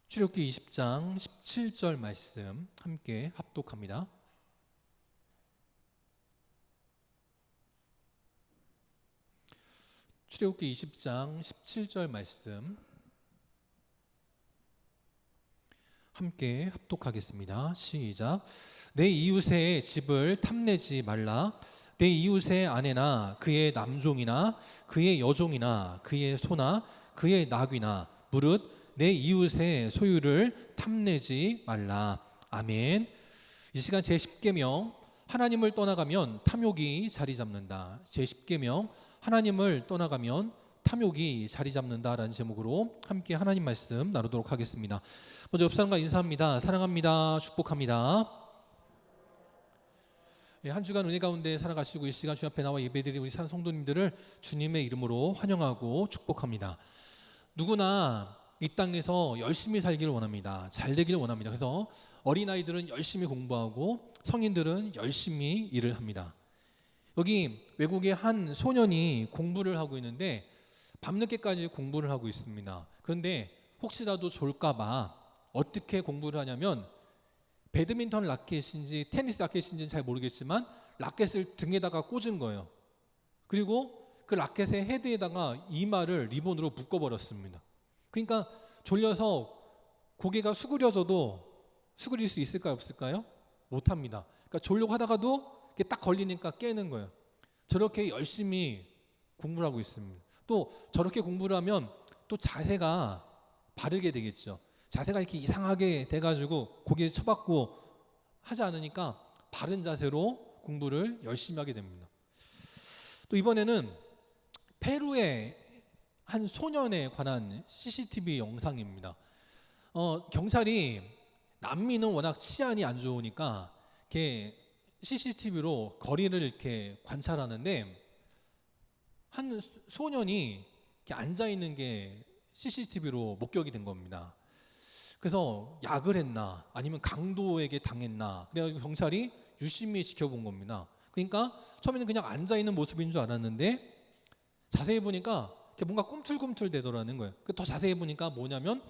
출애굽기 20장 17절 말씀 함께 합독합니다. 출애굽기 20장 17절 말씀 함께 합독하겠습니다. 시작. 내 이웃의 집을 탐내지 말라. 내 이웃의 아내나 그의 남종이나 그의 여종이나 그의 소나 그의 나귀나 무릇 내 이웃의 소유를 탐내지 말라. 아멘. 이 시간 제10계명 하나님을 떠나가면 탐욕이 자리 잡는다. 제10계명 하나님을 떠나가면 탐욕이 자리 잡는다라는 제목으로 함께 하나님 말씀 나누도록 하겠습니다. 먼저 옆 사람과 인사합니다. 사랑합니다. 축복합니다. 한 주간 은혜 가운데 살아가시고 이 시간 주 앞에 나와 예배드린 우리 산 성도님들을 주님의 이름으로 환영하고 축복합니다. 누구나 이 땅에서 열심히 살기를 원합니다. 잘 되기를 원합니다. 그래서 어린아이들은 열심히 공부하고 성인들은 열심히 일을 합니다. 여기 외국의 한 소년이 공부를 하고 있는데 밤늦게까지 공부를 하고 있습니다. 그런데 혹시라도 졸까봐 어떻게 공부를 하냐면 배드민턴 라켓인지 테니스 라켓인지는 잘 모르겠지만 라켓을 등에다가 꽂은 거예요. 그리고 그 라켓의 헤드에다가 이마를 리본으로 묶어버렸습니다. 그러니까 졸려서 고개가 수그려져도 수그릴 수 있을까요? 없을까요? 못합니다. 그러니까 졸려고 하다가도 이렇게 딱 걸리니까 깨는 거예요. 저렇게 열심히 공부를 하고 있습니다. 또 저렇게 공부를 하면 또 자세가 바르게 되겠죠. 자세가 이렇게 이상하게 돼가지고 고개 쳐박고 하지 않으니까 바른 자세로 공부를 열심히 하게 됩니다. 또 이번에는 페루의 한 소년에 관한 CCTV 영상입니다. 경찰이 남미는 워낙 치안이 안 좋으니까 이렇게 CCTV로 거리를 이렇게 관찰하는데 한 소년이 이렇게 앉아 있는 게 CCTV로 목격이 된 겁니다. 그래서 약을 했나 아니면 강도에게 당했나 그래가지고 경찰이 유심히 지켜본 겁니다. 그러니까 처음에는 그냥 앉아 있는 모습인 줄 알았는데 자세히 보니까 뭔가 꿈틀꿈틀 되더라는 거예요. 더 자세히 보니까 뭐냐면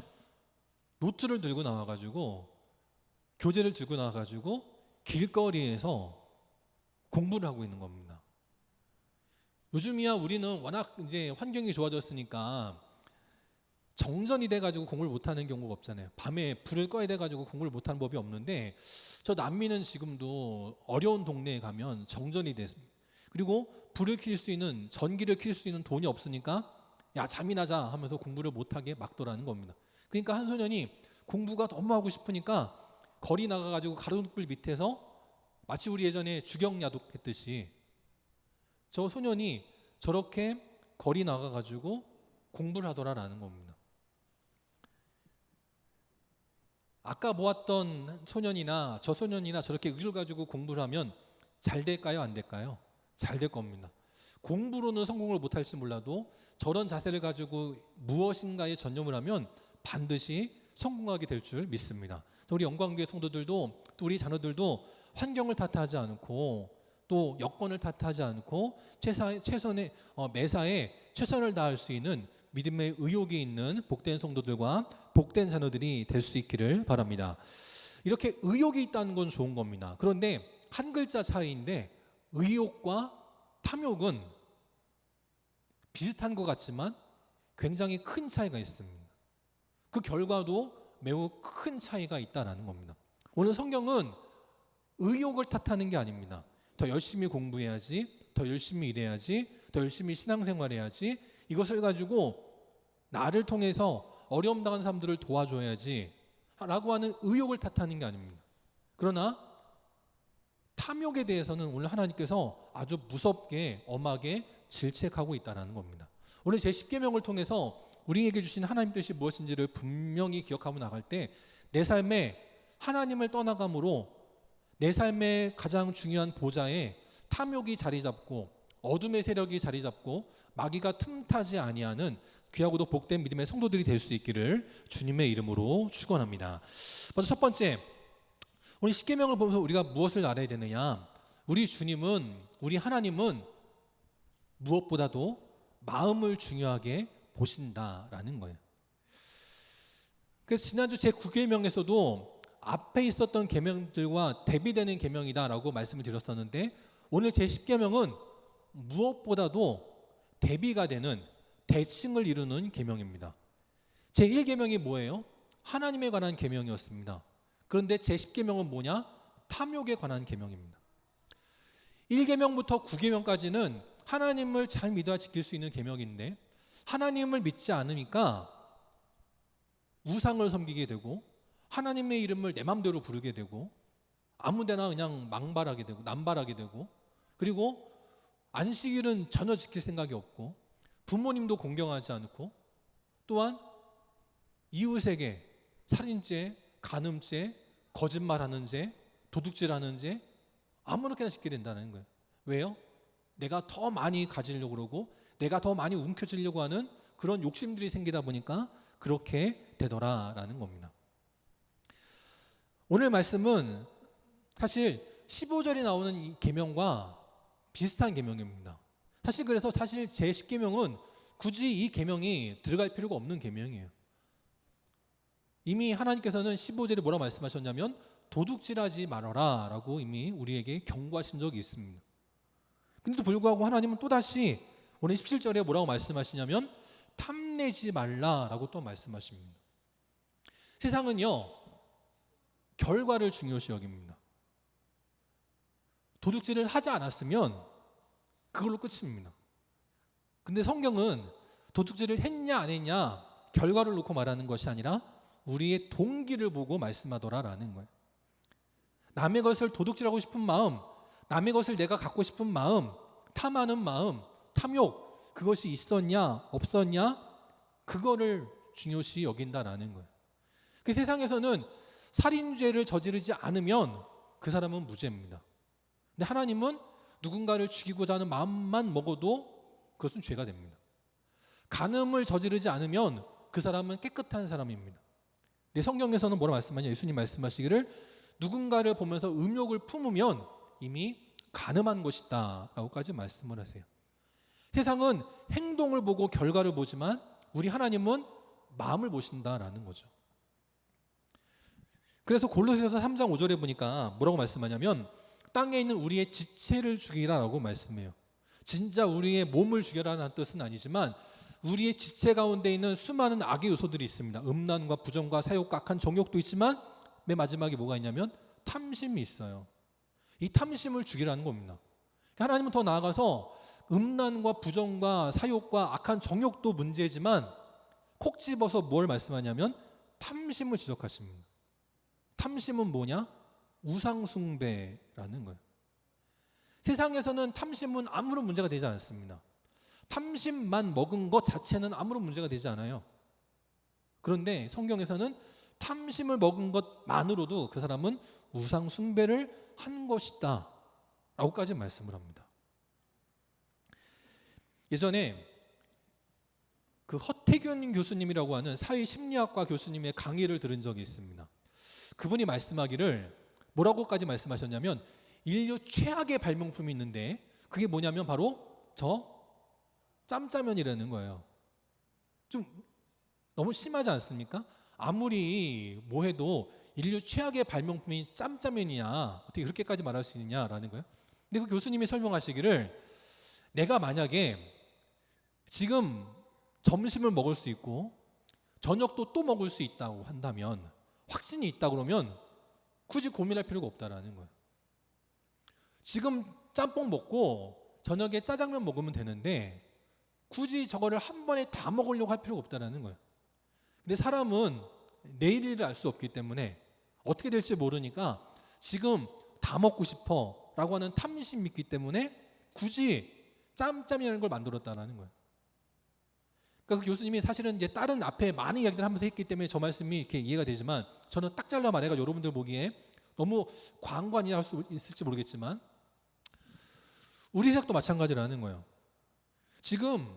노트를 들고 나와가지고 교재를 들고 나와가지고 길거리에서 공부를 하고 있는 겁니다. 요즘이야 우리는 워낙 이제 환경이 좋아졌으니까 정전이 돼가지고 공부를 못하는 경우가 없잖아요. 밤에 불을 꺼야 돼가지고 공부를 못하는 법이 없는데 저 남미는 지금도 어려운 동네에 가면 정전이 됐습니다. 그리고 불을 켤 수 있는 전기를 켤 수 있는 돈이 없으니까 야 잠이나 자 하면서 공부를 못하게 막더라는 겁니다. 그러니까 한 소년이 공부가 너무 하고 싶으니까 거리 나가가지고 가로등불 밑에서 마치 우리 예전에 주경야독 했듯이 저 소년이 저렇게 거리 나가가지고 공부를 하더라라는 겁니다. 아까 보았던 소년이나 저 소년이나 저렇게 의를 가지고 공부를 하면 잘 될까요? 안 될까요? 잘 될 겁니다. 공부로는 성공을 못할지 몰라도 저런 자세를 가지고 무엇인가에 전념을 하면 반드시 성공하게 될 줄 믿습니다. 우리 영광교회 성도들도 또 우리 자녀들도 환경을 탓하지 않고 또 여건을 탓하지 않고 매사에 최선을 다할 수 있는 믿음의 의욕이 있는 복된 성도들과 복된 자녀들이 될 수 있기를 바랍니다. 이렇게 의욕이 있다는 건 좋은 겁니다. 그런데 한 글자 차이인데 의욕과 탐욕은 비슷한 것 같지만 굉장히 큰 차이가 있습니다. 그 결과도 매우 큰 차이가 있다는 겁니다. 오늘 성경은 의욕을 탓하는 게 아닙니다. 더 열심히 공부해야지, 더 열심히 일해야지, 더 열심히 신앙생활해야지, 이것을 가지고 나를 통해서 어려움 당한 사람들을 도와줘야지 라고 하는 의욕을 탓하는 게 아닙니다. 그러나 탐욕에 대해서는 오늘 하나님께서 아주 무섭게 엄하게 질책하고 있다는 겁니다. 오늘 제10계명을 통해서 우리에게 주신 하나님 뜻이 무엇인지를 분명히 기억하고 나갈 때 내 삶에 하나님을 떠나감으로 내 삶의 가장 중요한 보좌에 탐욕이 자리 잡고 어둠의 세력이 자리 잡고 마귀가 틈타지 아니하는 귀하고도 복된 믿음의 성도들이 될 수 있기를 주님의 이름으로 축원합니다. 먼저 첫 번째, 우리 10계명을 보면서 우리가 무엇을 알아야 되느냐? 우리 주님은, 우리 하나님은 무엇보다도 마음을 중요하게 보신다라는 거예요. 그래서 지난주 제9계명에서도 앞에 있었던 계명들과 대비되는 계명이다라고 말씀을 드렸었는데, 오늘 제10계명은 무엇보다도 대비가 되는, 대칭을 이루는 계명입니다. 제1계명이 뭐예요? 하나님에 관한 계명이었습니다. 그런데 제10계명은 뭐냐? 탐욕에 관한 계명입니다. 1계명부터 9계명까지는 하나님을 잘 믿어야 지킬 수 있는 계명인데, 하나님을 믿지 않으니까 우상을 섬기게 되고, 하나님의 이름을 내 맘대로 부르게 되고, 아무데나 그냥 망발하게 되고 남발하게 되고, 그리고 안식일은 전혀 지킬 생각이 없고, 부모님도 공경하지 않고, 또한 이웃에게 살인죄, 간음죄, 거짓말하는 죄, 도둑질하는 죄 아무렇게나 짓게 된다는 거예요. 왜요? 내가 더 많이 가지려고 그러고 내가 더 많이 움켜쥐려고 하는 그런 욕심들이 생기다 보니까 그렇게 되더라라는 겁니다. 오늘 말씀은 사실 15절에 나오는 이 계명과 비슷한 계명입니다. 그래서 제10계명은 굳이 이 계명이 들어갈 필요가 없는 계명이에요. 이미 하나님께서는 15절에 뭐라고 말씀하셨냐면 도둑질하지 말아라 라고 이미 우리에게 경고하신 적이 있습니다. 근데도 불구하고 하나님은 또다시 오늘 17절에 뭐라고 말씀하시냐면 탐내지 말라라고 또 말씀하십니다. 세상은요, 결과를 중요시 여깁니다. 도둑질을 하지 않았으면 그걸로 끝입니다. 근데 성경은 도둑질을 했냐 안 했냐 결과를 놓고 말하는 것이 아니라 우리의 동기를 보고 말씀하더라라는 거예요. 남의 것을 도둑질하고 싶은 마음, 남의 것을 내가 갖고 싶은 마음, 탐하는 마음, 탐욕, 그것이 있었냐 없었냐 그거를 중요시 여긴다라는 거예요. 그 세상에서는 살인죄를 저지르지 않으면 그 사람은 무죄입니다. 근데 하나님은 누군가를 죽이고자 하는 마음만 먹어도 그것은 죄가 됩니다. 간음을 저지르지 않으면 그 사람은 깨끗한 사람입니다. 근데 성경에서는 뭐라 말씀하냐? 예수님 말씀하시기를 누군가를 보면서 음욕을 품으면 이미 간음한 것이다 라고까지 말씀을 하세요. 세상은 행동을 보고 결과를 보지만 우리 하나님은 마음을 보신다라는 거죠. 그래서 골로새서 3장 5절에 보니까 뭐라고 말씀하냐면 땅에 있는 우리의 지체를 죽이라라고 말씀해요. 진짜 우리의 몸을 죽여라는 뜻은 아니지만 우리의 지체 가운데 있는 수많은 악의 요소들이 있습니다. 음란과 부정과 사욕과 악한 정욕도 있지만 맨 마지막에 뭐가 있냐면 탐심이 있어요. 이 탐심을 죽이라는 겁니다. 하나님은 더 나아가서 음란과 부정과 사욕과 악한 정욕도 문제지만 콕 집어서 뭘 말씀하냐면 탐심을 지적하십니다. 탐심은 뭐냐? 우상숭배라는 거예요. 세상에서는 탐심은 아무런 문제가 되지 않습니다. 탐심만 먹은 것 자체는 아무런 문제가 되지 않아요. 그런데 성경에서는 탐심을 먹은 것만으로도 그 사람은 우상숭배를 한 것이다 라고까지 말씀을 합니다. 예전에 그 허태균 교수님이라고 하는 사회심리학과 교수님의 강의를 들은 적이 있습니다. 그분이 말씀하기를 뭐라고까지 말씀하셨냐면 인류 최악의 발명품이 있는데 그게 뭐냐면 바로 저 짬짜면이라는 거예요. 좀 너무 심하지 않습니까? 아무리 뭐 해도 인류 최악의 발명품이 짬짜면이냐 어떻게 그렇게까지 말할 수 있느냐라는 거예요. 근데 그 교수님이 설명하시기를 내가 만약에 지금 점심을 먹을 수 있고 저녁도 또 먹을 수 있다고 한다면 확신이 있다 그러면 굳이 고민할 필요가 없다라는 거예요. 지금 짬뽕 먹고 저녁에 짜장면 먹으면 되는데 굳이 저거를 한 번에 다 먹으려고 할 필요가 없다라는 거예요. 근데 사람은 내일 일을 알 수 없기 때문에 어떻게 될지 모르니까 지금 다 먹고 싶어 라고 하는 탐심이 있기 때문에 굳이 짬짬이라는 걸 만들었다라는 거예요. 그러니까 그 교수님이 사실은 이제 다른 앞에 많은 이야기를 하면서 했기 때문에 저 말씀이 이렇게 이해가 되지만 저는 딱 잘라 말해가지고 여러분들 보기에 너무 과한 거 아니냐 할 수 있을지 모르겠지만 우리 생각도 마찬가지라는 거예요. 지금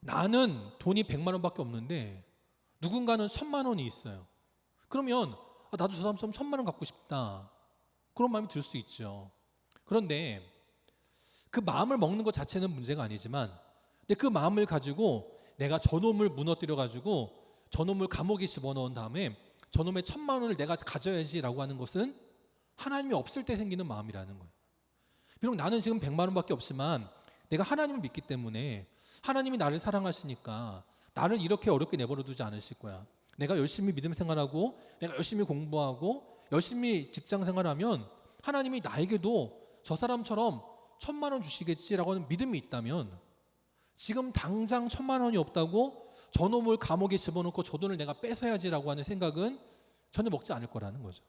나는 돈이 100만 원밖에 없는데 누군가는 1000만 원이 있어요. 그러면 나도 저 사람처럼 1000만 원 갖고 싶다. 그런 마음이 들 수 있죠. 그런데 그 마음을 먹는 것 자체는 문제가 아니지만 근데 그 마음을 가지고 내가 저놈을 무너뜨려 가지고 저놈을 감옥에 집어넣은 다음에 저놈의 1,000만 원을 내가 가져야지라고 하는 것은 하나님이 없을 때 생기는 마음이라는 거예요. 비록 나는 지금 100만 원밖에 없지만 내가 하나님을 믿기 때문에 하나님이 나를 사랑하시니까 나를 이렇게 어렵게 내버려 두지 않으실 거야. 내가 열심히 믿음 생활하고 내가 열심히 공부하고 열심히 직장 생활하면 하나님이 나에게도 저 사람처럼 1,000만 원 주시겠지라고 하는 믿음이 있다면 지금 당장 1,000만 원이 없다고 저놈을 감옥에 집어넣고 저 돈을 내가 뺏어야지라고 하는 생각은 전혀 먹지 않을 거라는 거죠.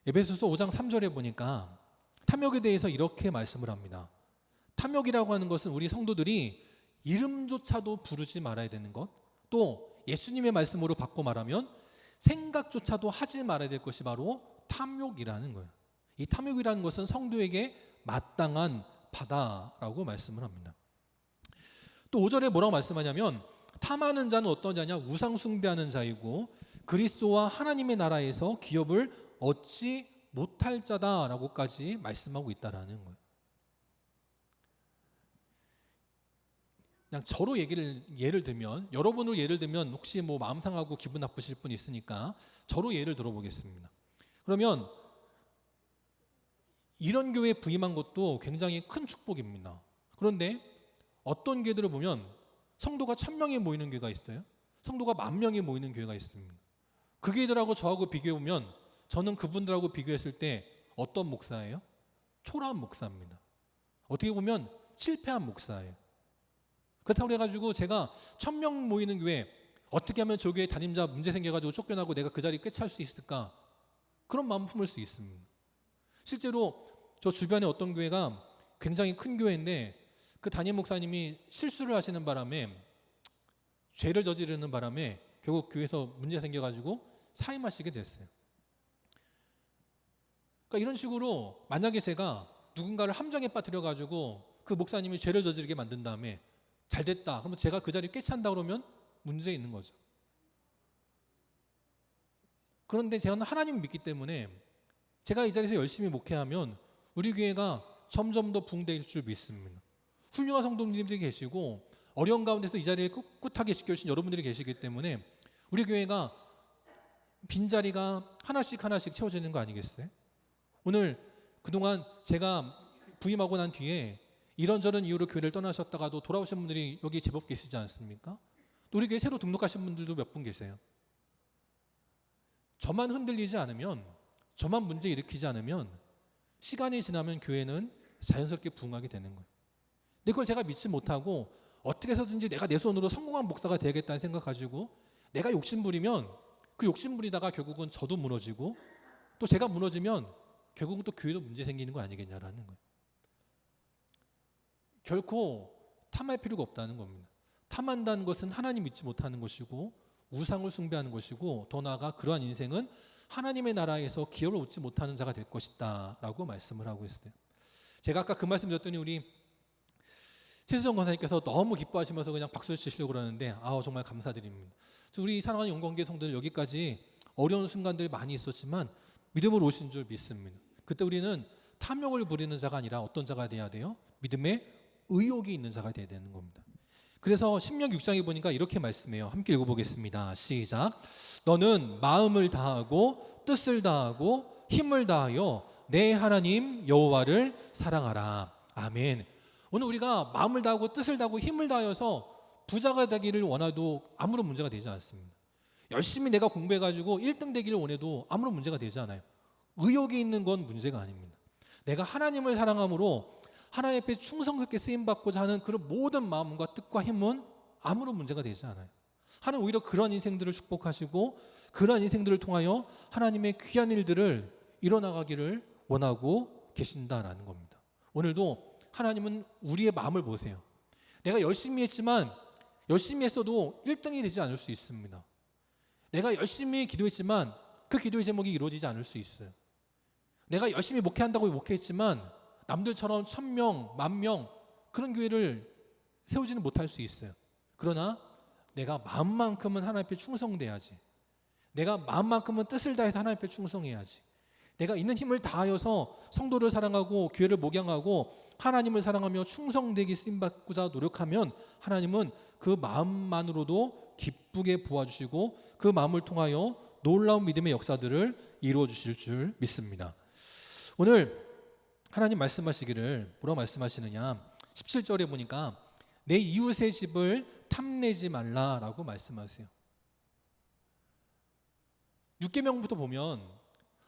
에베소서 5장 3절에 보니까 탐욕에 대해서 이렇게 말씀을 합니다. 탐욕이라고 하는 것은 우리 성도들이 이름조차도 부르지 말아야 되는 것, 또 예수님의 말씀으로 바꿔 말하면 생각조차도 하지 말아야 될 것이 바로 탐욕이라는 거예요. 이 탐욕이라는 것은 성도에게 마땅한 바다라고 말씀을 합니다. 또 5절에 뭐라고 말씀하냐면 탐하는 자는 어떤 자냐? 우상 숭배하는 자이고 그리스도와 하나님의 나라에서 기업을 얻지 못할 자다라고까지 말씀하고 있다라는 거예요. 그냥 저로 예를 들면, 여러분으로 예를 들면 혹시 뭐 마음 상하고 기분 나쁘실 분 있으니까 저로 예를 들어보겠습니다. 그러면 이런 교회에 부임한 것도 굉장히 큰 축복입니다. 그런데 어떤 교회들을 보면 성도가 1,000명이 모이는 교회가 있어요. 성도가 10,000명이 모이는 교회가 있습니다. 그 교회들하고 저하고 비교해보면 저는 그분들하고 비교했을 때 어떤 목사예요? 초라한 목사입니다. 어떻게 보면 실패한 목사예요. 그렇다고 해가지고 제가 1,000명 모이는 교회 어떻게 하면 저 교회 담임자 문제 생겨가지고 쫓겨나고 내가 그 자리 꿰찰 수 있을까? 그런 마음 품을 수 있습니다. 실제로 저 주변에 어떤 교회가 굉장히 큰 교회인데 그 담임 목사님이 실수를 하시는 바람에 죄를 저지르는 바람에 결국 교회에서 문제 생겨가지고 사임하시게 됐어요. 그러니까 이런 식으로 만약에 제가 누군가를 함정에 빠뜨려가지고 그 목사님이 죄를 저지르게 만든 다음에 잘 됐다. 그러면 제가 그 자리 꿰찬다 그러면 문제 있는 거죠. 그런데 저는 하나님을 믿기 때문에 제가 이 자리에서 열심히 목회하면 우리 교회가 점점 더 붕대일 줄 믿습니다. 훌륭한 성도님들이 계시고 어려운 가운데서 이 자리에 꿋꿋하게 지켜주신 여러분들이 계시기 때문에 우리 교회가 빈자리가 하나씩 채워지는 거 아니겠어요? 오늘 그동안 제가 부임하고 난 뒤에 이런저런 이유로 교회를 떠나셨다가도 돌아오신 분들이 여기 제법 계시지 않습니까? 또 우리 교회 새로 등록하신 분들도 몇 분 계세요. 저만 흔들리지 않으면, 저만 문제 일으키지 않으면 시간이 지나면 교회는 자연스럽게 부흥하게 되는 거예요. 근데 그걸 제가 믿지 못하고 어떻게 해서든지 내가 내 손으로 성공한 목사가 되야겠다는 생각 가지고 내가 욕심부리면 그 욕심부리다가 결국은 저도 무너지고 또 제가 무너지면 결국은 또 교회도 문제 생기는 거 아니겠냐라는 거예요. 결코 탐할 필요가 없다는 겁니다. 탐한다는 것은 하나님 믿지 못하는 것이고 우상을 숭배하는 것이고 더 나아가 그러한 인생은 하나님의 나라에서 기업을 얻지 못하는 자가 될 것이다 라고 말씀을 하고 있어요. 제가 아까 그 말씀 드렸더니 우리 최수정 권사님께서 너무 기뻐하시면서 그냥 박수를 치시려고 그러는데 정말 감사드립니다. 우리 사랑하는 영광교회 성도들 여기까지 어려운 순간들이 많이 있었지만 믿음으로 오신 줄 믿습니다. 그때 우리는 탐욕을 부리는 자가 아니라 어떤 자가 돼야 돼요? 믿음의 의욕이 있는 자가 돼야 되는 겁니다. 그래서 신명기 6장에 보니까 이렇게 말씀해요. 함께 읽어보겠습니다. 시작. 너는 마음을 다하고 뜻을 다하고 힘을 다하여 내 하나님 여호와를 사랑하라. 아멘. 오늘 우리가 마음을 다하고 뜻을 다하고 힘을 다하여서 부자가 되기를 원해도 아무런 문제가 되지 않습니다. 열심히 내가 공부해가지고 1등 되기를 원해도 아무런 문제가 되지 않아요. 의욕이 있는 건 문제가 아닙니다. 내가 하나님을 사랑함으로 하나님 앞에 충성스럽게 쓰임받고자 하는 그런 모든 마음과 뜻과 힘은 아무런 문제가 되지 않아요. 하나님 오히려 그런 인생들을 축복하시고 그런 인생들을 통하여 하나님의 귀한 일들을 이뤄나가기를 원하고 계신다라는 겁니다. 오늘도 하나님은 우리의 마음을 보세요. 내가 열심히 했지만 열심히 했어도 1등이 되지 않을 수 있습니다. 내가 열심히 기도했지만 그 기도의 제목이 이루어지지 않을 수 있어요. 내가 열심히 목회한다고 목회했지만 남들처럼 1,000명, 10,000명 그런 교회를 세우지는 못할 수 있어요. 그러나 내가 마음만큼은 하나님 앞에 충성돼야지. 내가 마음만큼은 뜻을 다해서 하나님 앞에 충성해야지. 내가 있는 힘을 다하여서 성도를 사랑하고 교회를 목양하고 하나님을 사랑하며 충성되게 쓰임받고자 노력하면 하나님은 그 마음만으로도 기쁘게 보아주시고 그 마음을 통하여 놀라운 믿음의 역사들을 이루어 주실 줄 믿습니다. 오늘 하나님 말씀하시기를 뭐라고 말씀하시느냐, 17절에 보니까 내 이웃의 집을 탐내지 말라라고 말씀하세요. 6계명부터 보면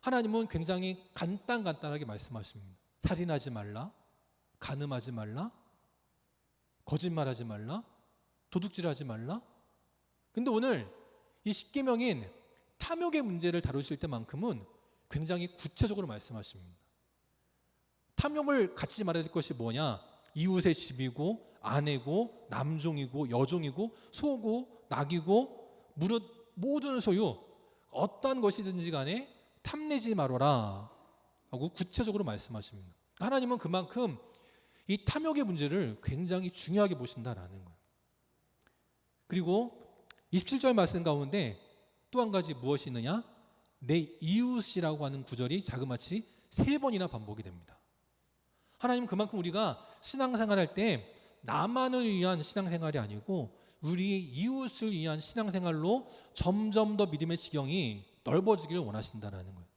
하나님은 굉장히 간단하게 말씀하십니다. 살인하지 말라, 간음하지 말라, 거짓말하지 말라, 도둑질하지 말라. 근데 오늘 이 10계명인 탐욕의 문제를 다루실 때만큼은 굉장히 구체적으로 말씀하십니다. 탐욕을 갖지 말아야 될 것이 뭐냐? 이웃의 집이고 아내고 남종이고 여종이고 소고 낙이고 무릇 모든 소유 어떠한 것이든지 간에 탐내지 말아라 하고 구체적으로 말씀하십니다. 하나님은 그만큼 이 탐욕의 문제를 굉장히 중요하게 보신다라는 거예요. 그리고 27절 말씀 가운데 또 한 가지 무엇이 있느냐? 내 이웃이라고 하는 구절이 자그마치 3번이나 반복이 됩니다. 하나님은 그만큼 우리가 신앙생활할 때 나만을 위한 신앙생활이 아니고 우리 이웃을 위한 신앙생활로 점점 더 믿음의 지경이 넓어지기를 원하신다는 거예요.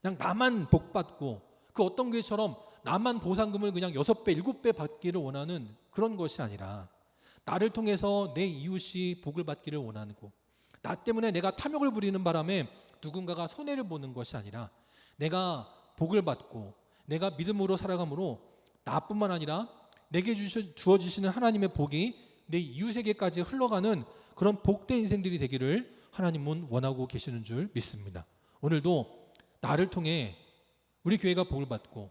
그냥 나만 복받고 그 어떤 교회처럼 나만 보상금을 그냥 6배, 7배 받기를 원하는 그런 것이 아니라 나를 통해서 내 이웃이 복을 받기를 원하는 거, 나 때문에 내가 탐욕을 부리는 바람에 누군가가 손해를 보는 것이 아니라 내가 복을 받고 내가 믿음으로 살아감으로 나뿐만 아니라 내게 주어지시는 하나님의 복이 내 이웃에게까지 흘러가는 그런 복된 인생들이 되기를 하나님은 원하고 계시는 줄 믿습니다. 오늘도 나를 통해 우리 교회가 복을 받고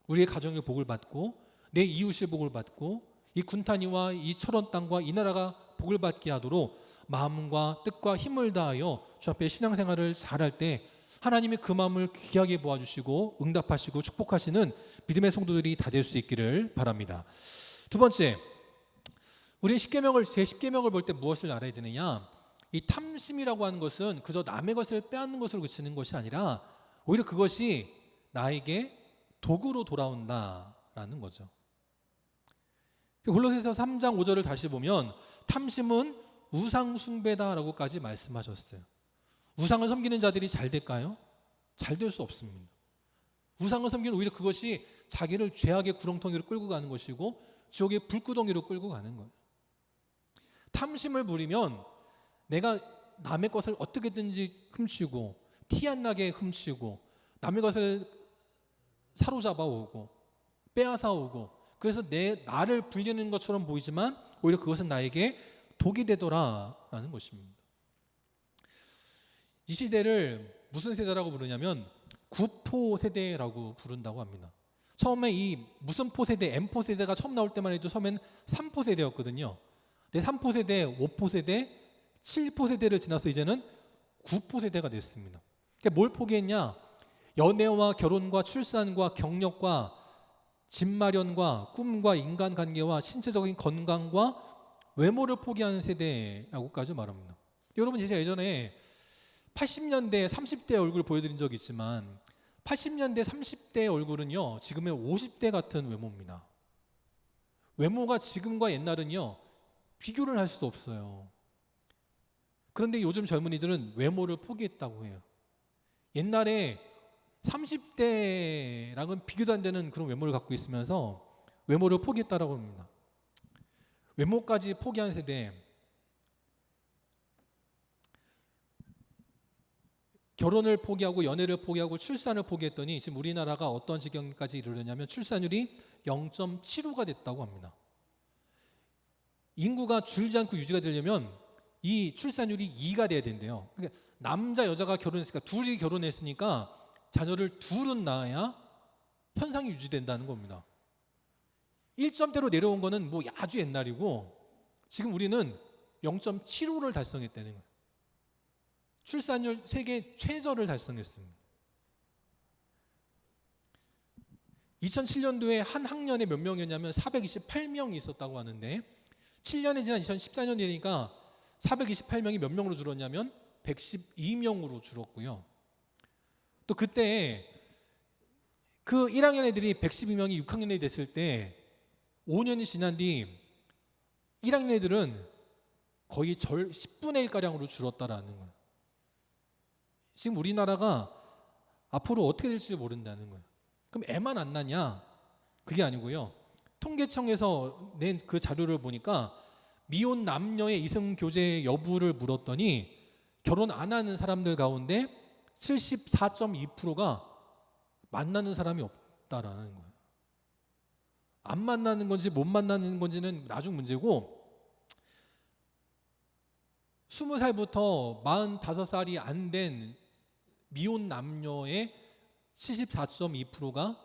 우리의 가정의 복을 받고 내 이웃의 복을 받고 이 군탄이와 이 철원 땅과 이 나라가 복을 받게 하도록 마음과 뜻과 힘을 다하여 주 앞에 신앙생활을 잘할 때 하나님이 그 마음을 귀하게 보아주시고 응답하시고 축복하시는 믿음의 성도들이 다 될 수 있기를 바랍니다. 두 번째, 우리 제10계명을 볼 때 무엇을 알아야 되느냐? 이 탐심이라고 하는 것은 그저 남의 것을 빼앗는 것으로 그치는 것이 아니라 오히려 그것이 나에게 도구로 돌아온다라는 거죠. 골로새서 3장 5절을 다시 보면 탐심은 우상 숭배다라고까지 말씀하셨어요. 우상을 섬기는 자들이 잘 될까요? 잘 될 수 없습니다. 우상을 섬기는 오히려 그것이 자기를 죄악의 구렁텅이로 끌고 가는 것이고 지옥의 불구덩이로 끌고 가는 거예요. 탐심을 부리면 내가 남의 것을 어떻게든지 훔치고 티 안 나게 훔치고 남의 것을 사로잡아 오고 빼앗아 오고 그래서 나를 불리는 것처럼 보이지만 오히려 그것은 나에게 독이 되더라라는 것입니다. 이 시대를 무슨 세대라고 부르냐면 구포 세대라고 부른다고 합니다. 처음에 이 무슨 포 세대, M포 세대가 처음 나올 때만 해도 처음엔 3포 세대였거든요. 근데 3포 세대, 5포 세대, 7포 세대를 지나서 이제는 9포 세대가 됐습니다. 그러니까 뭘 포기했냐? 연애와 결혼과 출산과 경력과 집 마련과 꿈과 인간관계와 신체적인 건강과 외모를 포기하는 세대라고까지 말합니다. 여러분, 제가 예전에 80년대 30대 얼굴 보여드린 적이 있지만 80년대 30대 얼굴은요 지금의 50대 같은 외모입니다. 외모가 지금과 옛날은요 비교를 할 수 없어요. 그런데 요즘 젊은이들은 외모를 포기했다고 해요. 옛날에 30대랑은 비교도 안 되는 그런 외모를 갖고 있으면서 외모를 포기했다라고 합니다. 외모까지 포기한 세대, 결혼을 포기하고 연애를 포기하고 출산을 포기했더니 지금 우리나라가 어떤 지경까지 이르렀냐면 출산율이 0.75가 됐다고 합니다. 인구가 줄지 않고 유지가 되려면 이 출산율이 2가 돼야 된대요. 그러니까 남자 여자가 결혼했으니까 둘이 결혼했으니까 자녀를 둘은 낳아야 현상이 유지된다는 겁니다. 1점대로 내려온 거는 뭐 아주 옛날이고 지금 우리는 0.75를 달성했다는 거예요. 출산율 세계 최저를 달성했습니다. 2007년도에 한 학년에 몇 명이었냐면 428명이 있었다고 하는데 7년이 지난 2014년이 되니까 428명이 몇 명으로 줄었냐면 112명으로 줄었고요. 또 그때 그 1학년 애들이 112명이 6학년이 됐을 때 5년이 지난 뒤 1학년 애들은 거의 10분의 1가량으로 줄었다라는 거예요. 지금 우리나라가 앞으로 어떻게 될지 모른다는 거예요. 그럼 애만 안 낳냐? 그게 아니고요. 통계청에서 낸 그 자료를 보니까 미혼 남녀의 이성교제 여부를 물었더니 결혼 안 하는 사람들 가운데 74.2%가 만나는 사람이 없다라는 거예요. 안 만나는 건지 못 만나는 건지는 나중 문제고 20살부터 45살이 안 된 미혼 남녀의 74.2%가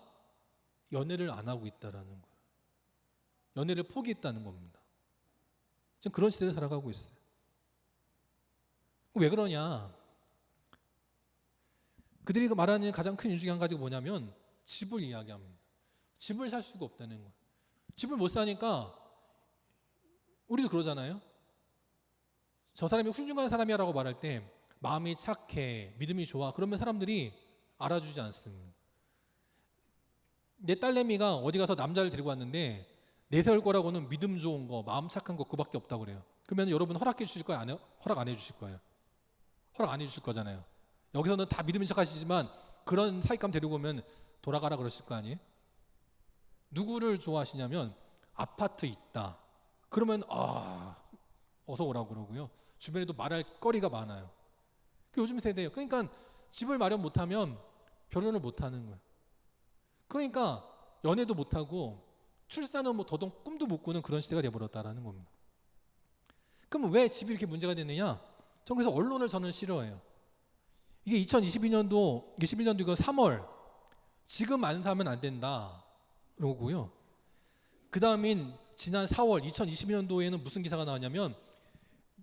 연애를 안 하고 있다라는 거예요. 연애를 포기했다는 겁니다. 지금 그런 시대를 살아가고 있어요. 왜 그러냐? 그들이 말하는 가장 큰 이유 중에 한 가지가 뭐냐면 집을 이야기합니다. 집을 살 수가 없다는 거예요. 집을 못 사니까 우리도 그러잖아요. 저 사람이 훌륭한 사람이라고 말할 때 마음이 착해, 믿음이 좋아, 그러면 사람들이 알아주지 않습니다. 내 딸내미가 어디 가서 남자를 데리고 왔는데 내세울 거라고는 믿음 좋은 거, 마음 착한 거 그밖에 없다고 그래요. 그러면 여러분 허락해 주실 거예요? 허락 안 해 주실 거예요? 허락 안 해 주실 거잖아요. 여기서는 다 믿음인 척 하시지만 그런 사익감 데리고 오면 돌아가라 그러실 거 아니에요? 누구를 좋아하시냐면 아파트 있다. 그러면 어서 오라고 그러고요. 주변에도 말할 거리가 많아요. 그 요즘 세대예요. 그러니까 집을 마련 못하면 결혼을 못하는 거예요. 그러니까 연애도 못하고 출산은 뭐 더더욱 꿈도 못 꾸는 그런 시대가 되어버렸다라는 겁니다. 그럼 왜 집이 이렇게 문제가 됐느냐? 전 그래서 언론을 저는 싫어해요. 이게 2022년도 21년도 이거 3월 지금 안 사면 안 된다 그러고요. 그 다음인 지난 4월 2022년도에는 무슨 기사가 나왔냐면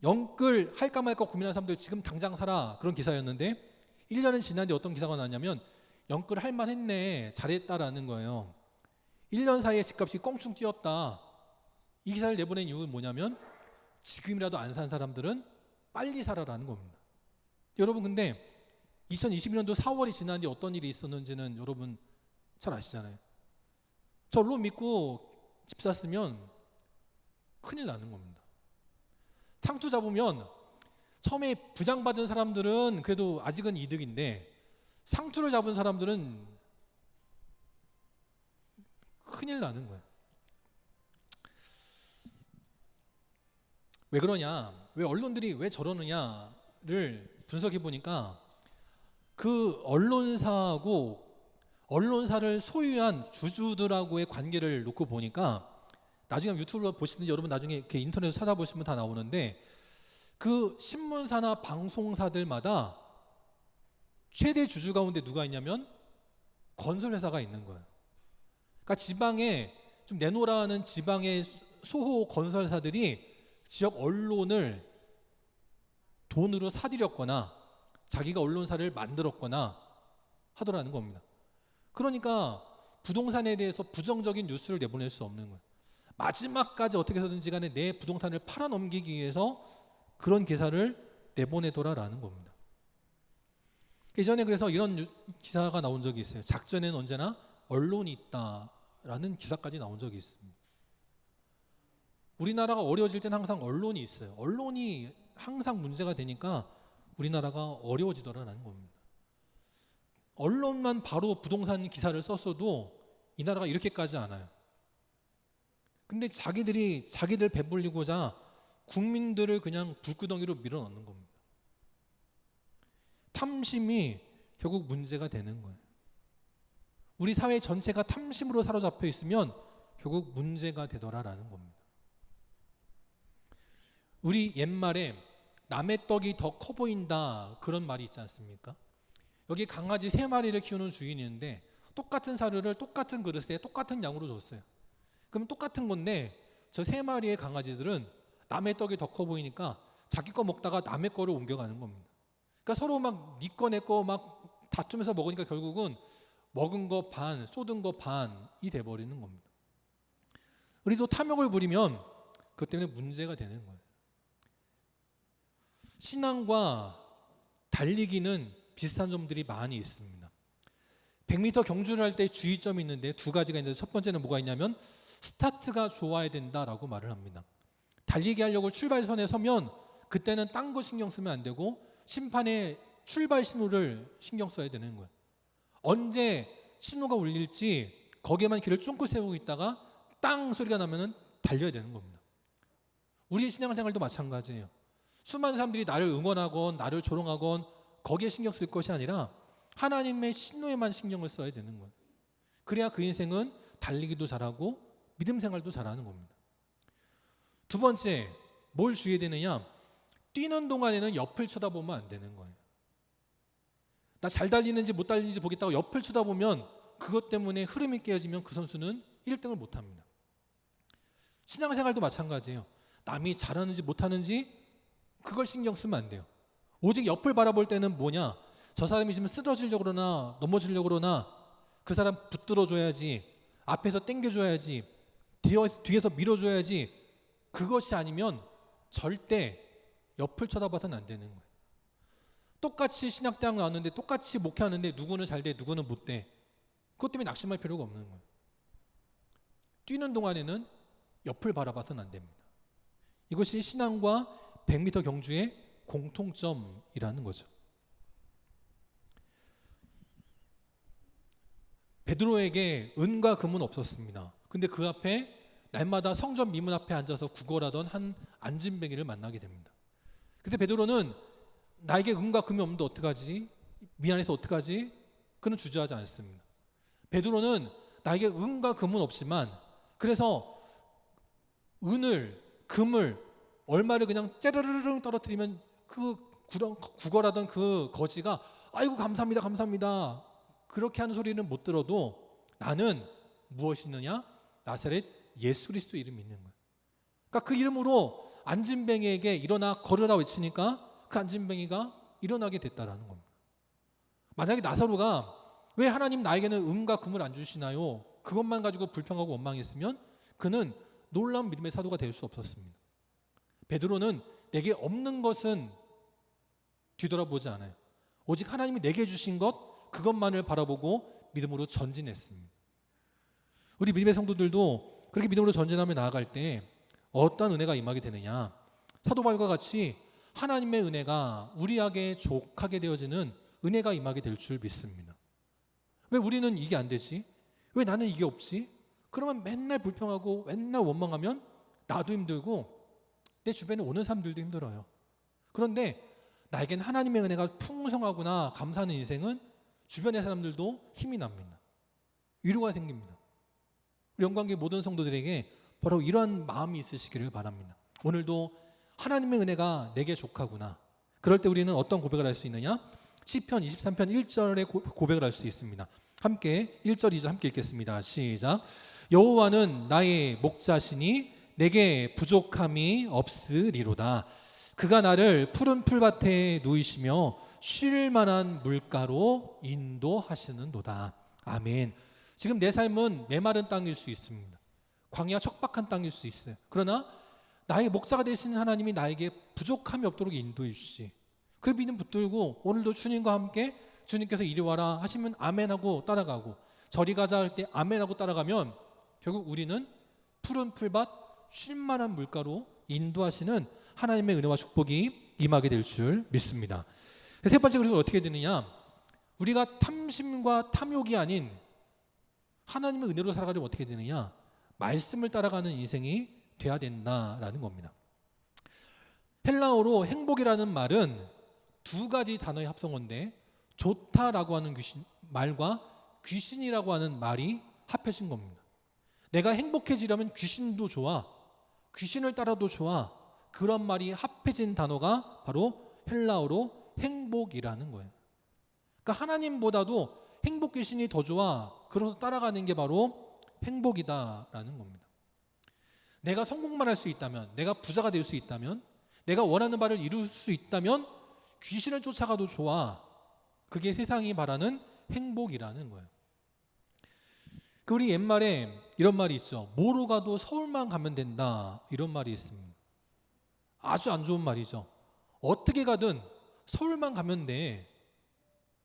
영끌 할까 말까 고민하는 사람들 지금 당장 사라 그런 기사였는데 1년은 지난 뒤 어떤 기사가 나왔냐면 영끌 할만했네 잘했다라는 거예요. 1년 사이에 집값이 껑충 뛰었다. 이 기사를 내보낸 이유는 뭐냐면 지금이라도 안 산 사람들은 빨리 사라라는 겁니다. 여러분 근데 2022년도 4월이 지난 뒤 어떤 일이 있었는지는 여러분 잘 아시잖아요. 저 언론 믿고 집 샀으면 큰일 나는 겁니다. 상투 잡으면 처음에 부장받은 사람들은 그래도 아직은 이득인데 상투를 잡은 사람들은 큰일 나는 거예요. 왜 그러냐? 왜 언론들이 왜 저러느냐를 분석해 보니까 그 언론사하고 언론사를 소유한 주주들하고의 관계를 놓고 보니까 나중에 유튜브로 보시든지 여러분 나중에 이렇게 인터넷에서 찾아보시면 다 나오는데 그 신문사나 방송사들마다 최대 주주 가운데 누가 있냐면 건설회사가 있는 거예요. 그러니까 지방에 좀 내놓으라는 지방의 소호 건설사들이 지역 언론을 돈으로 사들였거나 자기가 언론사를 만들었거나 하더라는 겁니다. 그러니까 부동산에 대해서 부정적인 뉴스를 내보낼 수 없는 거예요. 마지막까지 어떻게 해서든지 간에 내 부동산을 팔아넘기기 위해서 그런 기사를 내보내더라라는 겁니다. 예전에 그래서 이런 기사가 나온 적이 있어요. 작전에는 언제나 언론이 있다라는 기사까지 나온 적이 있습니다. 우리나라가 어려워질 때는 항상 언론이 있어요. 언론이 항상 문제가 되니까 우리나라가 어려워지더라라는 겁니다. 언론만 바로 부동산 기사를 썼어도 이 나라가 이렇게까지 않아요. 근데 자기들 배불리고자 국민들을 그냥 불구덩이로 밀어넣는 겁니다. 탐심이 결국 문제가 되는 거예요. 우리 사회 전체가 탐심으로 사로잡혀 있으면 결국 문제가 되더라라는 겁니다. 우리 옛말에 남의 떡이 더 커 보인다 그런 말이 있지 않습니까? 여기 강아지 3마리를 키우는 주인이 있는데 똑같은 사료를 똑같은 그릇에 똑같은 양으로 줬어요. 그럼 똑같은 건데 저 3마리의 강아지들은 남의 떡이 더 커 보이니까 자기 거 먹다가 남의 거를 옮겨가는 겁니다. 그러니까 서로 막 네 거 내 거 막 다투면서 먹으니까 결국은 먹은 거 반, 쏟은 거 반이 돼버리는 겁니다. 우리도 탐욕을 부리면 그것 때문에 문제가 되는 거예요. 신앙과 달리기는 비슷한 점들이 많이 있습니다. 100m 경주를 할 때 주의점이 있는데 두 가지가 있는데 첫 번째는 뭐가 있냐면 스타트가 좋아야 된다라고 말을 합니다. 달리기 하려고 출발선에 서면 그때는 딴 거 신경 쓰면 안 되고 심판의 출발 신호를 신경 써야 되는 거예요. 언제 신호가 울릴지 거기에만 귀를 쫑긋 세우고 있다가 땅 소리가 나면은 달려야 되는 겁니다. 우리의 신앙생활도 마찬가지예요. 수많은 사람들이 나를 응원하건 나를 조롱하건 거기에 신경 쓸 것이 아니라 하나님의 신호에만 신경을 써야 되는 거예요. 그래야 그 인생은 달리기도 잘하고 믿음 생활도 잘하는 겁니다. 두 번째, 뭘 주의해야 되느냐? 뛰는 동안에는 옆을 쳐다보면 안 되는 거예요. 나 잘 달리는지 못 달리는지 보겠다고 옆을 쳐다보면 그것 때문에 흐름이 깨어지면 그 선수는 1등을 못합니다. 신앙생활도 마찬가지예요. 남이 잘하는지 못하는지 그걸 신경 쓰면 안 돼요. 오직 옆을 바라볼 때는 뭐냐? 저 사람이 지금 쓰러지려고 그러나 넘어지려고 그러나 그 사람 붙들어줘야지, 앞에서 당겨줘야지, 뒤에서 밀어줘야지. 그것이 아니면 절대 옆을 쳐다봐서는 안 되는 거예요. 똑같이 신학대학 나왔는데 똑같이 목회하는데 누구는 잘 돼, 누구는 못 돼. 그것 때문에 낙심할 필요가 없는 거예요. 뛰는 동안에는 옆을 바라봐서는 안 됩니다. 이것이 신앙과 100m 경주의 공통점이라는 거죠. 베드로에게 은과 금은 없었습니다. 근데 그 앞에 날마다 성전 미문 앞에 앉아서 구걸하던 한 안진뱅이를 만나게 됩니다. 근데 베드로는 나에게 은과 금이 없는데 어떡하지? 미안해서 어떡하지? 그는 주저하지 않습니다. 베드로는 나에게 은과 금은 없지만 그래서 은을, 금을, 얼마를 그냥 째르르릉 떨어뜨리면 그 구걸하던 그 거지가 아이고 감사합니다 감사합니다 그렇게 하는 소리는 못 들어도 나는 무엇이 있느냐? 나사렛 예수 그리스도 이름이 있는 거예요. 그러니까 그 이름으로 안진뱅이에게 일어나 걸으라 외치니까 그 안진뱅이가 일어나게 됐다라는 겁니다. 만약에 나사로가 왜 하나님 나에게는 은과 금을 안 주시나요? 그것만 가지고 불평하고 원망했으면 그는 놀라운 믿음의 사도가 될 수 없었습니다. 베드로는 내게 없는 것은 뒤돌아보지 않아요. 오직 하나님이 내게 주신 것 그것만을 바라보고 믿음으로 전진했습니다. 우리 믿음의 성도들도 그렇게 믿음으로 전진하며 나아갈 때 어떤 은혜가 임하게 되느냐? 사도 바울과 같이 하나님의 은혜가 우리에게 족하게 되어지는 은혜가 임하게 될 줄 믿습니다. 왜 우리는 이게 안 되지? 왜 나는 이게 없지? 그러면 맨날 불평하고 맨날 원망하면 나도 힘들고 내 주변에 오는 사람들도 힘들어요. 그런데 나에겐 하나님의 은혜가 풍성하구나 감사하는 인생은 주변의 사람들도 힘이 납니다. 위로가 생깁니다. 우리 영광교회 모든 성도들에게 바로 이러한 마음이 있으시기를 바랍니다. 오늘도 하나님의 은혜가 내게 족하구나. 그럴 때 우리는 어떤 고백을 할 수 있느냐? 시편 23편 1절에 고백을 할 수 있습니다. 함께 1절 2절 함께 읽겠습니다. 시작. 여호와는 나의 목자시니 내게 부족함이 없으리로다. 그가 나를 푸른 풀밭에 누이시며 쉴 만한 물가로 인도하시는도다. 아멘. 지금 내 삶은 메마른 땅일 수 있습니다. 광야 척박한 땅일 수 있어요. 그러나 나의 목자가 되시는 하나님이 나에게 부족함이 없도록 인도해 주시지. 그 믿음 붙들고 오늘도 주님과 함께 주님께서 이리 와라 하시면 아멘하고 따라가고 저리 가자 할 때 아멘하고 따라가면 결국 우리는 푸른 풀밭 쉴 만한 물가로 인도하시는 하나님의 은혜와 축복이 임하게 될 줄 믿습니다. 세 번째 그리고 어떻게 되느냐? 우리가 탐심과 탐욕이 아닌 하나님의 은혜로 살아가려면 어떻게 되느냐? 말씀을 따라가는 인생이 돼야 된다라는 겁니다. 헬라어로 행복이라는 말은 두 가지 단어의 합성어인데 좋다라고 하는 말과 귀신이라고 하는 말이 합해진 겁니다. 내가 행복해지려면 귀신도 좋아, 귀신을 따라도 좋아. 그런 말이 합해진 단어가 바로 헬라어로 행복이라는 거예요. 그러니까 하나님보다도 행복 귀신이 더 좋아. 그래서 따라가는 게 바로 행복이다라는 겁니다. 내가 성공만 할 수 있다면, 내가 부자가 될 수 있다면, 내가 원하는 바를 이룰 수 있다면 귀신을 쫓아가도 좋아. 그게 세상이 바라는 행복이라는 거예요. 우리 옛말에 이런 말이 있죠. 뭐로 가도 서울만 가면 된다. 이런 말이 있습니다. 아주 안 좋은 말이죠. 어떻게 가든 서울만 가면 돼.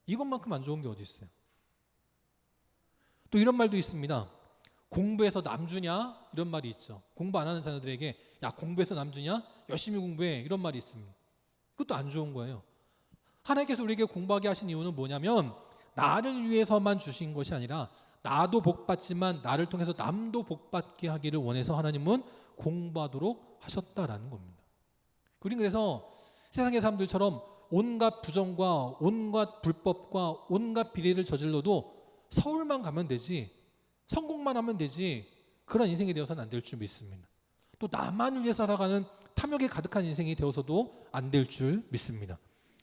이것만큼 안 좋은 게 어디 있어요? 또 이런 말도 있습니다. 공부해서 남 주냐? 이런 말이 있죠. 공부 안 하는 자녀들에게 야, 공부해서 남 주냐? 열심히 공부해. 이런 말이 있습니다. 그것도 안 좋은 거예요. 하나님께서 우리에게 공부하게 하신 이유는 뭐냐면 나를 위해서만 주신 것이 아니라 나도 복받지만 나를 통해서 남도 복받게 하기를 원해서 하나님은 공부하도록 하셨다라는 겁니다. 우리는 그래서 세상의 사람들처럼 온갖 부정과 온갖 불법과 온갖 비리를 저질러도 서울만 가면 되지, 성공만 하면 되지, 그런 인생이 되어서는 안 될 줄 믿습니다. 또 나만을 위해서 살아가는 탐욕에 가득한 인생이 되어서도 안 될 줄 믿습니다.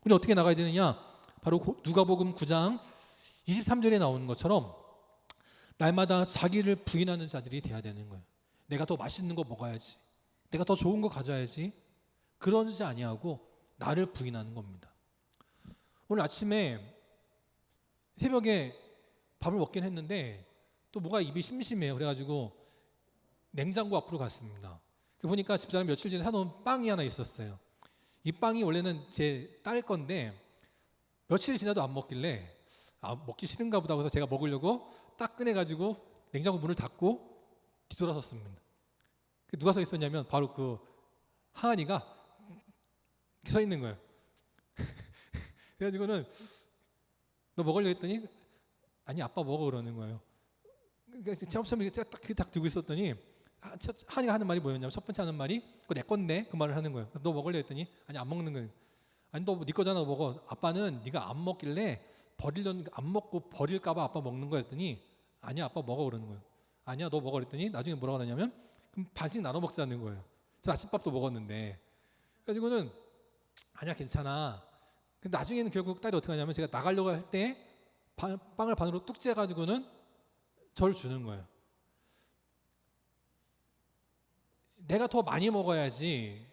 우리 어떻게 나가야 되느냐? 바로 누가복음 9장 23절에 나오는 것처럼 날마다 자기를 부인하는 자들이 돼야 되는 거예요. 내가 더 맛있는 거 먹어야지, 내가 더 좋은 거 가져야지, 그러지 아니하고 나를 부인하는 겁니다. 오늘 아침에 새벽에 밥을 먹긴 했는데 또 뭐가 입이 심심해요. 그래가지고 냉장고 앞으로 갔습니다. 보니까 집사람이 며칠 전에 사놓은 빵이 하나 있었어요. 이 빵이 원래는 제 딸 건데 며칠 지나도 안 먹길래 먹기 싫은가 보다 해서 제가 먹으려고 딱 꺼내가지고 냉장고 문을 닫고 뒤돌아섰습니다. 누가 서 있었냐면 바로 그 하은이가 서 있는 거예요. 그래가지고는 너 먹으려고 했더니 아니 아빠 먹어 그러는 거예요. 그러니까 처음에 딱 두고 있었더니 하은이가 하는 말이 뭐였냐면 첫 번째 하는 말이 그거 내 건데 그 말을 하는 거예요. 너 먹으려고 했더니 아니 안 먹는 거예요. 아니 너 네 거잖아 먹어. 아빠는 네가 안 먹길래 버리려는 안 먹고 버릴까 봐 아빠 먹는 거야 했더니 아니야 아빠 먹어 그러는 거예요. 아니야 너 먹어 그랬더니 나중에 뭐라고 하냐면 그럼 반씩 나눠 먹자는 거예요. 그래서 아침밥도 먹었는데 그래가지고는 아니야 괜찮아. 근데 나중에는 결국 딸이 어떻게 하냐면 제가 나가려고 할 때 빵을 반으로 뚝 째가지고는 저를 주는 거예요. 내가 더 많이 먹어야지,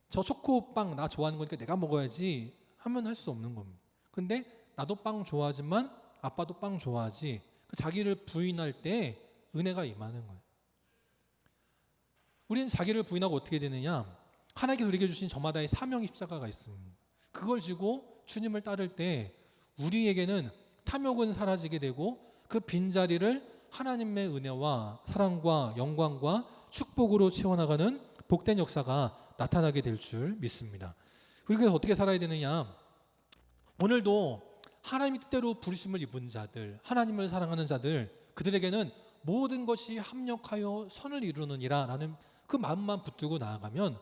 저 초코빵 나 좋아하는 거니까 내가 먹어야지 하면 할 수 없는 겁니다. 근데 나도 빵 좋아하지만 아빠도 빵 좋아하지, 자기를 부인할 때 은혜가 임하는 거예요. 우리는 자기를 부인하고 어떻게 되느냐? 하나님께서 우리에게 주신 저마다의 사명의 십자가가 있습니다. 그걸 지고 주님을 따를 때 우리에게는 탐욕은 사라지게 되고 그 빈자리를 하나님의 은혜와 사랑과 영광과 축복으로 채워나가는 복된 역사가 나타나게 될 줄 믿습니다. 그래서 어떻게 살아야 되느냐? 오늘도 하나님의 뜻대로 부르심을 입은 자들, 하나님을 사랑하는 자들, 그들에게는 모든 것이 합력하여 선을 이루느니라 라는 그 마음만 붙들고 나아가면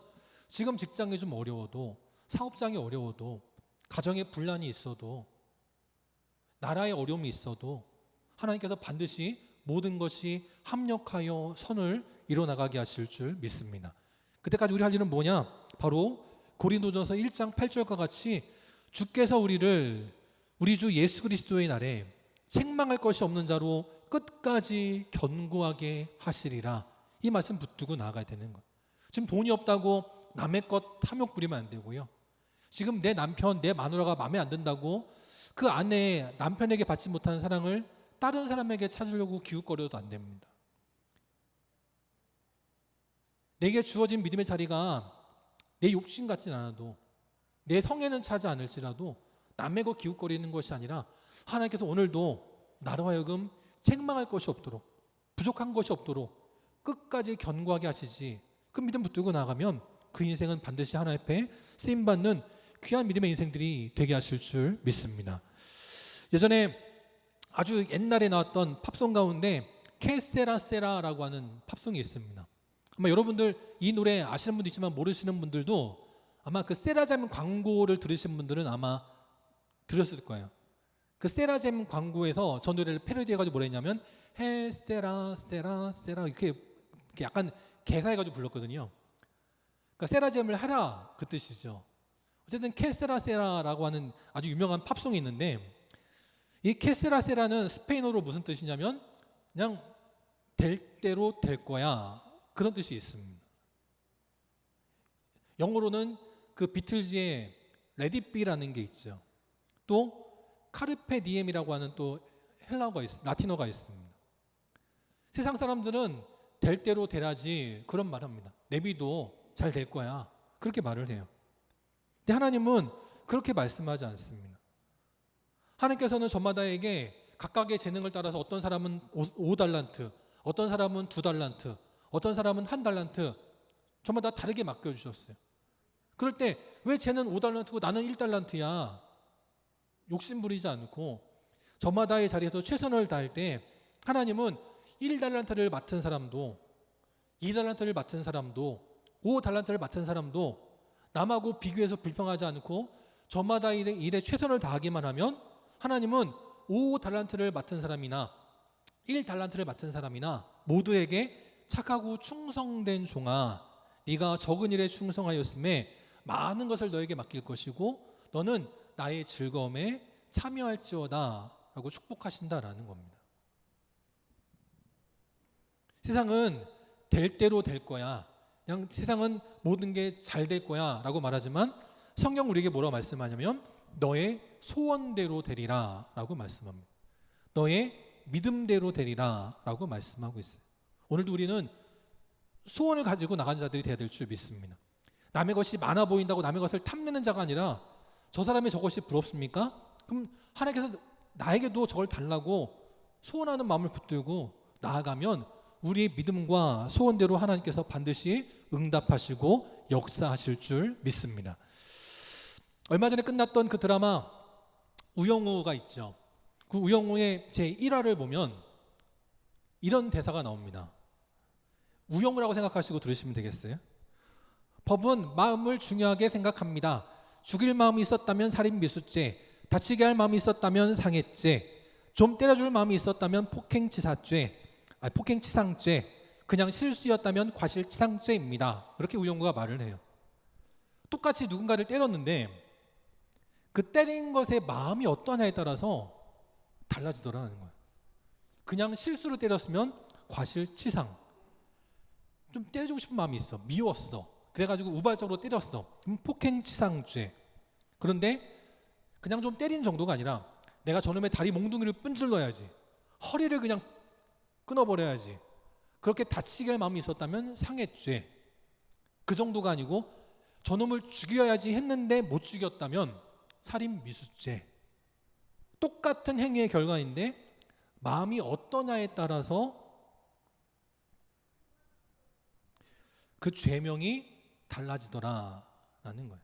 지금 직장이 좀 어려워도, 사업장이 어려워도, 가정에 분란이 있어도, 나라에 어려움이 있어도 하나님께서 반드시 모든 것이 합력하여 선을 이뤄나가게 하실 줄 믿습니다. 그때까지 우리 할 일은 뭐냐? 바로 고린도전서 1장 8절과 같이 주께서 우리를 우리 주 예수 그리스도의 날에 책망할 것이 없는 자로 끝까지 견고하게 하시리라. 이 말씀 붙들고 나아가야 되는 거예요. 지금 돈이 없다고 남의 것 탐욕 부리면 안 되고요. 지금 내 남편, 내 마누라가 마음에 안 든다고 그 아내, 남편에게 받지 못하는 사랑을 다른 사람에게 찾으려고 기웃거려도 안 됩니다. 내게 주어진 믿음의 자리가 내 욕심 같진 않아도, 내 성에는 차지 않을지라도 남의 것 기웃거리는 것이 아니라 하나님께서 오늘도 나로 하여금 책망할 것이 없도록, 부족한 것이 없도록 끝까지 견고하게 하시지, 그 믿음 붙들고 나가면 그 인생은 반드시 하나님 앞에 쓰임받는 귀한 믿음의 인생들이 되게 하실 줄 믿습니다. 예전에 아주 옛날에 나왔던 팝송 가운데 케세라세라라고 하는 팝송이 있습니다. 아마 여러분들 이 노래 아시는 분도 있지만 모르시는 분들도 아마 그 세라젬 광고를 들으신 분들은 아마 들었을 거예요. 그 세라젬 광고에서 저 노래를 패러디해가지고 뭐라 했냐면 해 세라 세라 세라 이렇게 약간 개사해가지고 불렀거든요. 그러니까 세라젬을 하라 그 뜻이죠. 어쨌든 케세라세라라고 하는 아주 유명한 팝송이 있는데 이 케세라세라는 스페인어로 무슨 뜻이냐면 그냥 될 대로 될 거야 그런 뜻이 있습니다. 영어로는 그 비틀즈의 Let It Be라는 게 있죠. 또 카르페 디엠이라고 하는 또 라틴어가 있습니다. 세상 사람들은 될 대로 되라지 그런 말을 합니다. 내비도 잘 될 거야 그렇게 말을 해요. 근데 하나님은 그렇게 말씀하지 않습니다. 하나님께서는 저마다에게 각각의 재능을 따라서 어떤 사람은 5달란트, 어떤 사람은 2달란트, 어떤 사람은 1달란트 저마다 다르게 맡겨주셨어요. 그럴 때 왜 쟤는 5달란트고 나는 1달란트야? 욕심 부리지 않고 저마다의 자리에서 최선을 다할 때 하나님은 1달란트를 맡은 사람도 2달란트를 맡은 사람도 5달란트를 맡은 사람도 남하고 비교해서 불평하지 않고 저마다 일에 최선을 다하기만 하면 하나님은 5달란트를 맡은 사람이나 1달란트를 맡은 사람이나 모두에게 착하고 충성된 종아 네가 적은 일에 충성하였음에 많은 것을 너에게 맡길 것이고 너는 나의 즐거움에 참여할지어다 라고 축복하신다라는 겁니다. 세상은 될 대로 될 거야. 그냥 세상은 모든 게 잘 될 거야 라고 말하지만 성경 우리에게 뭐라고 말씀하냐면 너의 소원대로 되리라 라고 말씀합니다. 너의 믿음대로 되리라 라고 말씀하고 있어요. 오늘도 우리는 소원을 가지고 나간 자들이 되어야 될 줄 믿습니다. 남의 것이 많아 보인다고 남의 것을 탐내는 자가 아니라 저 사람의 저것이 부럽습니까? 그럼 하나님께서 나에게도 저걸 달라고 소원하는 마음을 붙들고 나아가면 우리의 믿음과 소원대로 하나님께서 반드시 응답하시고 역사하실 줄 믿습니다. 얼마 전에 끝났던 그 드라마 우영우가 있죠. 그 우영우의 제1화를 보면 이런 대사가 나옵니다. 우영우라고 생각하시고 들으시면 되겠어요. 법은 마음을 중요하게 생각합니다. 죽일 마음이 있었다면 살인미수죄, 다치게 할 마음이 있었다면 상해죄, 좀 때려줄 마음이 있었다면 폭행치상죄, 그냥 실수였다면 과실치상죄입니다. 이렇게 우영우가 말을 해요. 똑같이 누군가를 때렸는데 그 때린 것의 마음이 어떠냐에 따라서 달라지더라는 거예요. 그냥 실수로 때렸으면 과실치상, 좀 때려주고 싶은 마음이 있어, 미웠어, 그래가지고 우발적으로 때렸어, 폭행치상죄. 그런데 그냥 좀 때린 정도가 아니라 내가 저놈의 다리 몽둥이를 뿜질러야지, 허리를 그냥 끊어버려야지, 그렇게 다치게 할 마음이 있었다면 상해죄. 그 정도가 아니고 저놈을 죽여야지 했는데 못 죽였다면 살인미수죄. 똑같은 행위의 결과인데 마음이 어떠냐에 따라서 그 죄명이 달라지더라라는 거예요.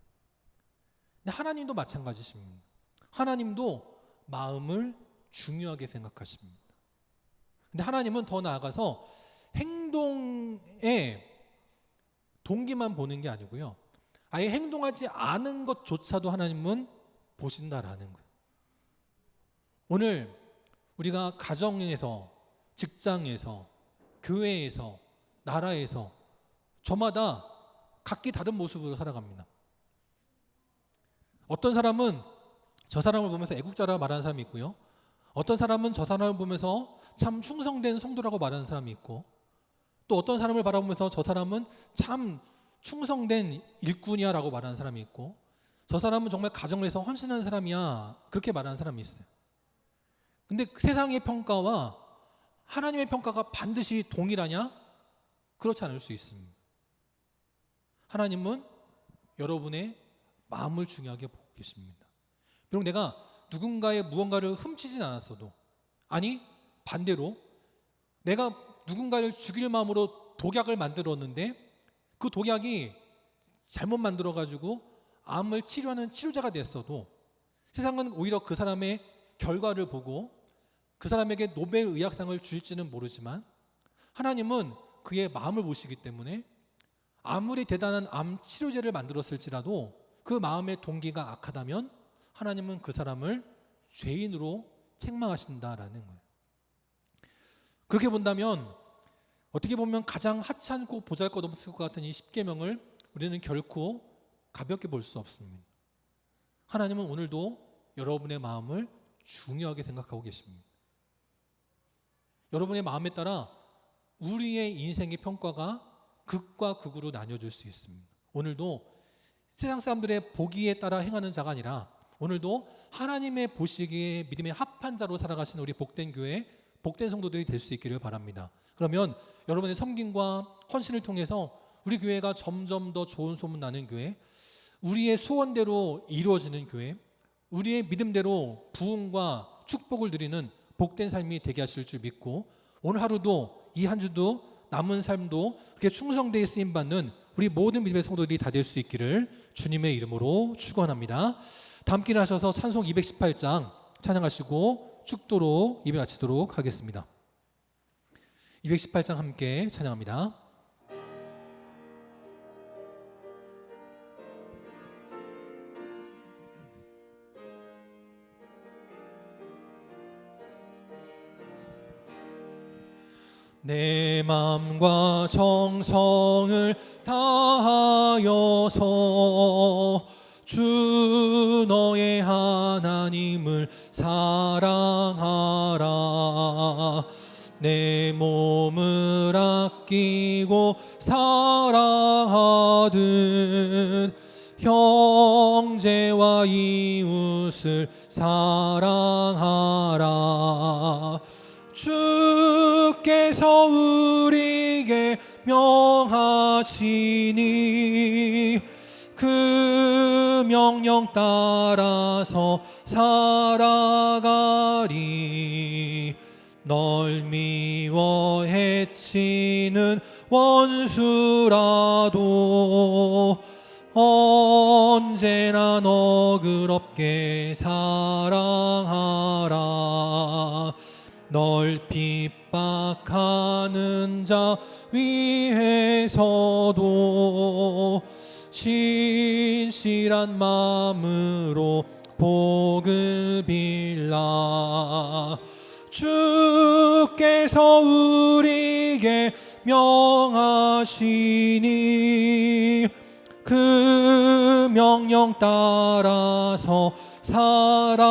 근데 하나님도 마찬가지십니다. 하나님도 마음을 중요하게 생각하십니다. 근데 하나님은 더 나아가서 행동의 동기만 보는 게 아니고요, 아예 행동하지 않은 것조차도 하나님은 보신다라는 거예요. 오늘 우리가 가정에서, 직장에서, 교회에서, 나라에서 저마다 각기 다른 모습으로 살아갑니다. 어떤 사람은 저 사람을 보면서 애국자라고 말하는 사람이 있고요, 어떤 사람은 저 사람을 보면서 참 충성된 성도라고 말하는 사람이 있고, 또 어떤 사람을 바라보면서 저 사람은 참 충성된 일꾼이야 라고 말하는 사람이 있고, 저 사람은 정말 가정을 위해서 헌신하는 사람이야 그렇게 말하는 사람이 있어요. 근데 세상의 평가와 하나님의 평가가 반드시 동일하냐? 그렇지 않을 수 있습니다. 하나님은 여러분의 마음을 중요하게 보고 계십니다. 비록 내가 누군가의 무언가를 훔치진 않았어도, 아니 반대로 내가 누군가를 죽일 마음으로 독약을 만들었는데 그 독약이 잘못 만들어가지고 암을 치료하는 치료자가 됐어도 세상은 오히려 그 사람의 결과를 보고 그 사람에게 노벨 의학상을 줄지는 모르지만 하나님은 그의 마음을 보시기 때문에 아무리 대단한 암 치료제를 만들었을지라도 그 마음의 동기가 악하다면 하나님은 그 사람을 죄인으로 책망하신다라는 거예요. 그렇게 본다면 어떻게 보면 가장 하찮고 보잘것없을 것 같은 이 십계명을 우리는 결코 가볍게 볼 수 없습니다. 하나님은 오늘도 여러분의 마음을 중요하게 생각하고 계십니다. 여러분의 마음에 따라 우리의 인생의 평가가 극과 극으로 나뉘어질 수 있습니다. 오늘도 세상 사람들의 보기에 따라 행하는 자가 아니라 오늘도 하나님의 보시기에 믿음의 합한 자로 살아가시는 우리 복된 교회, 복된 성도들이 될 수 있기를 바랍니다. 그러면 여러분의 섬김과 헌신을 통해서 우리 교회가 점점 더 좋은 소문 나는 교회, 우리의 소원대로 이루어지는 교회, 우리의 믿음대로 부흥과 축복을 누리는 복된 삶이 되게 하실 줄 믿고, 오늘 하루도 이 한 주도 남은 삶도 그렇게 충성되게 쓰임받는 우리 모든 믿음의 성도들이 다 될 수 있기를 주님의 이름으로 축원합니다. 다 함께 하셔서 찬송 218장 찬양하시고 축도로 예배 마치도록 하겠습니다. 218장 함께 찬양합니다. 내 맘과 정성을 다하여서 주 너의 하나님을 사랑하라. 내 몸을 아끼고 사랑하듯 형제와 이웃을 사랑하라. 주께서 우리에게 명하시니 그 명령 따라서 살아가리. 널 미워 해치는 원수라도 언제나 너그럽게 사랑하라. 널 핍박하는 자 위에서도 진실한 마음으로 복을 빌라. 주께서 우리에게 명하시니 그 명령 따라서 살아가리.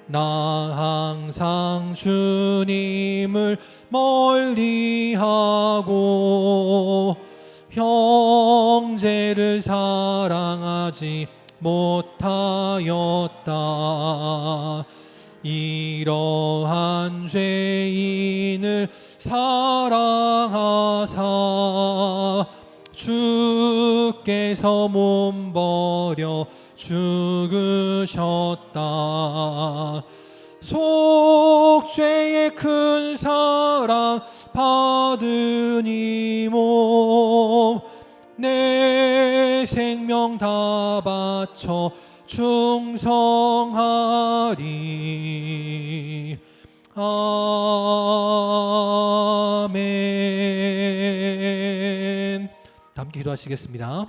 나 항상 주님을 멀리하고 형제를 사랑하지 못하였다. 이러한 죄인을 사랑하사 주께서 몸버려 죽으셨다. 속죄의 큰 사랑 받은 이 몸 내 생명 다 바쳐 충성하리. 아멘. 함께 기도하시겠습니다.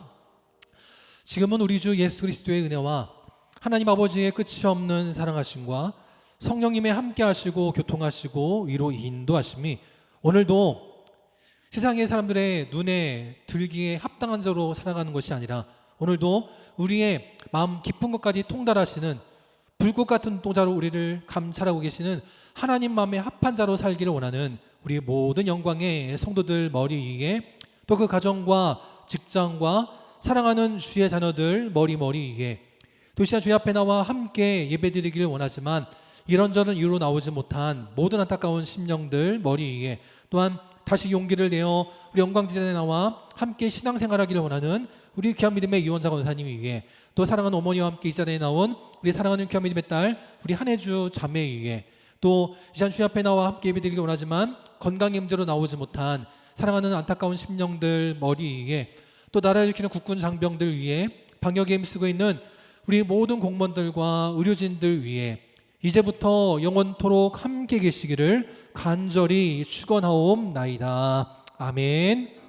지금은 우리 주 예수 그리스도의 은혜와 하나님 아버지의 끝이 없는 사랑하심과 성령님의 함께 하시고 교통하시고 위로 인도하심이 오늘도 세상의 사람들의 눈에 들기에 합당한 자로 살아가는 것이 아니라 오늘도 우리의 마음 깊은 것까지 통달하시는 불꽃 같은 눈동자로 우리를 감찰하고 계시는 하나님 마음에 합한 자로 살기를 원하는 우리 모든 영광의 성도들 머리 위에, 또 그 가정과 직장과 사랑하는 주의 자녀들 머리 위에 또 시간 주님 앞에 나와 함께 예배드리기를 원하지만 이런저런 이유로 나오지 못한 모든 안타까운 심령들 머리 위에, 또한 다시 용기를 내어 우리 영광지대에 나와 함께 신앙생활하기를 원하는 우리 귀한 믿음의 이원자 권사님 위에, 또 사랑하는 어머니와 함께 이 자리에 나온 우리 사랑하는 귀한 믿음의 딸 우리 한혜주 자매 위에, 또 이 시간 주님 앞에 나와 함께 예배드리기 원하지만 건강의 문제로 나오지 못한 사랑하는 안타까운 심령들 머리 위에, 또 나라를 지키는 국군 장병들 위에, 방역에 힘쓰고 있는 우리 모든 공무원들과 의료진들 위에 이제부터 영원토록 함께 계시기를 간절히 축원하옵나이다. 아멘.